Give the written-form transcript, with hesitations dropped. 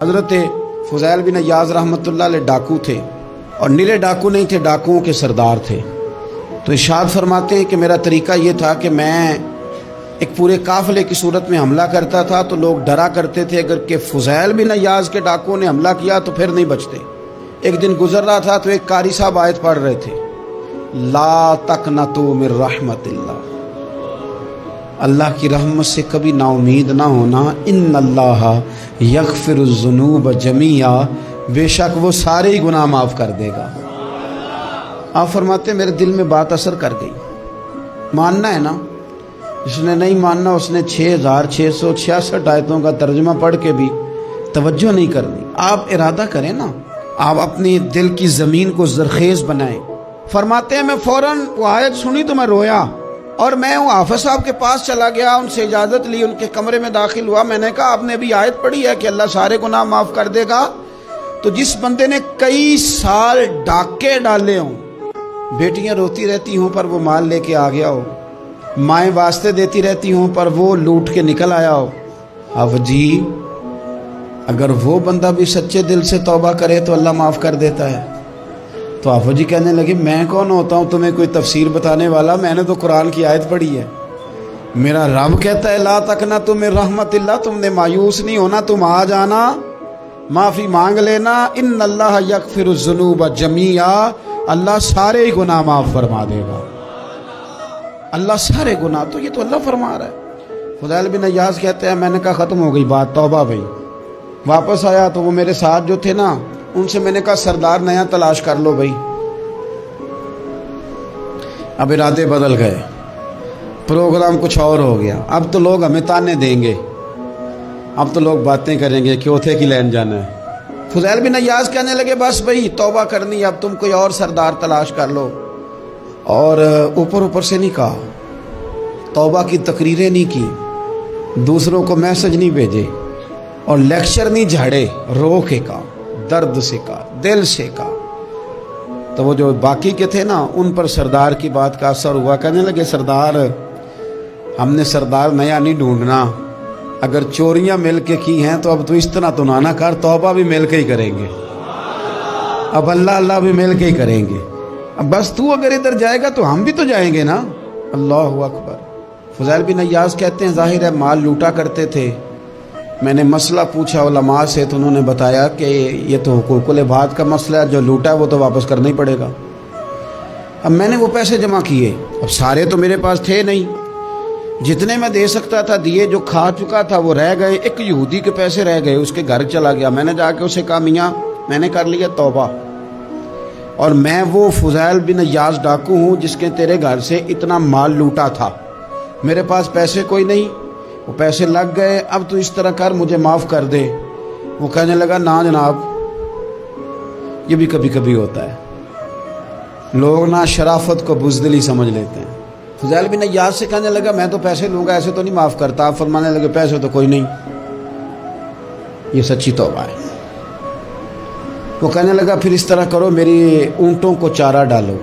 حضرت فضیل بن عیاض رحمۃ اللہ علیہ ڈاکو تھے، اور نرے ڈاکو نہیں تھے، ڈاکوؤں کے سردار تھے۔ تو ارشاد فرماتے ہیں کہ میرا طریقہ یہ تھا کہ میں ایک پورے قافلے کی صورت میں حملہ کرتا تھا تو لوگ ڈرا کرتے تھے اگر کہ فضیل بن عیاض کے ڈاکوؤں نے حملہ کیا تو پھر نہیں بچتے۔ ایک دن گزر رہا تھا تو ایک قاری صاحب آیت پڑھ رہے تھے، لا تقنطوا من رحمت اللہ، اللہ کی رحمت سے کبھی نا امید نہ ہونا، ان اللہ یغفر الذنوب جمیعا، بے شک وہ سارے ہی گناہ معاف کر دے گا۔ آپ فرماتے ہیں میرے دل میں بات اثر کر گئی، ماننا ہے نا۔ جس نے نہیں ماننا اس نے 6666 آیتوں کا ترجمہ پڑھ کے بھی توجہ نہیں کرنی۔ آپ ارادہ کریں نا، آپ اپنی دل کی زمین کو زرخیز بنائیں۔ فرماتے ہیں میں فوراً وہ آیت سنی تو میں رویا، اور میں وہ حافظ صاحب کے پاس چلا گیا، ان سے اجازت لی، ان کے کمرے میں داخل ہوا۔ میں نے کہا آپ نے ابھی آیت پڑھی ہے کہ اللہ سارے گناہ معاف کر دے گا؟ تو جس بندے نے کئی سال ڈاکے ڈالے ہوں، بیٹیاں روتی رہتی ہوں پر وہ مال لے کے آ گیا ہو، مائیں واسطے دیتی رہتی ہوں پر وہ لوٹ کے نکل آیا ہو، اب جی اگر وہ بندہ بھی سچے دل سے توبہ کرے تو اللہ معاف کر دیتا ہے۔ تو آفو جی کہنے لگے میں کون ہوتا ہوں تمہیں کوئی تفسیر بتانے والا، میں نے تو قرآن کی آیت پڑھی ہے، میرا رب کہتا ہے لا تقنطوا من رحمت اللہ، تم نے مایوس نہیں ہونا، تم آ جانا، معافی مانگ لینا، ان اللہ یغفر الذنوب جمیعا، اللہ سارے ہی گناہ معاف فرما دے گا، اللہ سارے گناہ۔ تو یہ تو اللہ فرما رہا ہے۔ فضیل بن عیاض کہتے ہیں میں نے کہا ختم ہو گئی بات، توبہ بھائی۔ واپس آیا تو وہ میرے ساتھ جو تھے نا ان سے میں نے کہا سردار نیا تلاش کر لو بھائی۔ اب ارادے بدل گئے، پروگرام کچھ اور ہو گیا۔ اب تو لوگ ہمیں تانے دیں گے، اب تو لوگ باتیں کریں گے کہ اوتھے کی لین جانا ہے۔ فضیل بن عیاض کہنے لگے بس بھائی توبہ کرنی، اب تم کوئی اور سردار تلاش کر لو۔ اور اوپر سے نہیں کہا، توبہ کی تقریریں نہیں کی، دوسروں کو میسج نہیں بھیجے، اور لیکچر نہیں جھاڑے، رو کے کہا، درد سے کہا، دل سے کہا۔ تو وہ جو باقی کے تھے نا ان پر سردار کی بات کا اثر ہوا، کہنے لگے سردار ہم نے سردار نیا نہیں ڈھونڈنا، اگر چوریاں مل کے کی ہیں تو اب تو اس طرح تو نہ کر، توبہ بھی مل کے ہی کریں گے، اب اللہ بھی مل کے ہی کریں گے، اب بس تو اگر ادھر جائے گا تو ہم بھی تو جائیں گے نا۔ اللہ اکبر۔ فضیل بن عیاض کہتے ہیں ظاہر ہے مال لوٹا کرتے تھے، میں نے مسئلہ پوچھا علماء سے تو انہوں نے بتایا کہ یہ تو حقوق العباد کا مسئلہ ہے، جو لوٹا ہے وہ تو واپس کرنا ہی پڑے گا۔ اب میں نے وہ پیسے جمع کیے، اب سارے تو میرے پاس تھے نہیں، جتنے میں دے سکتا تھا دیے، جو کھا چکا تھا وہ رہ گئے، ایک یہودی کے پیسے رہ گئے، اس کے گھر چلا گیا۔ میں نے جا کے اسے کہا میاں میں نے کر لیا توبہ، اور میں وہ فضیل بن عیاض ڈاکو ہوں جس کے تیرے گھر سے اتنا مال لوٹا تھا، میرے پاس پیسے کوئی نہیں، وہ پیسے لگ گئے، اب تو اس طرح کر مجھے معاف کر دے۔ وہ کہنے لگا نا جناب، یہ بھی کبھی کبھی ہوتا ہے، لوگ نا شرافت کو بزدلی سمجھ لیتے ہیں۔ فضیل بن عیاض سے کہنے لگا میں تو پیسے لوں گا، ایسے تو نہیں معاف کرتا۔ آپ فرمانے لگے پیسے تو کوئی نہیں، یہ سچی توبہ ہے۔ وہ کہنے لگا پھر اس طرح کرو، میری اونٹوں کو چارہ ڈالو،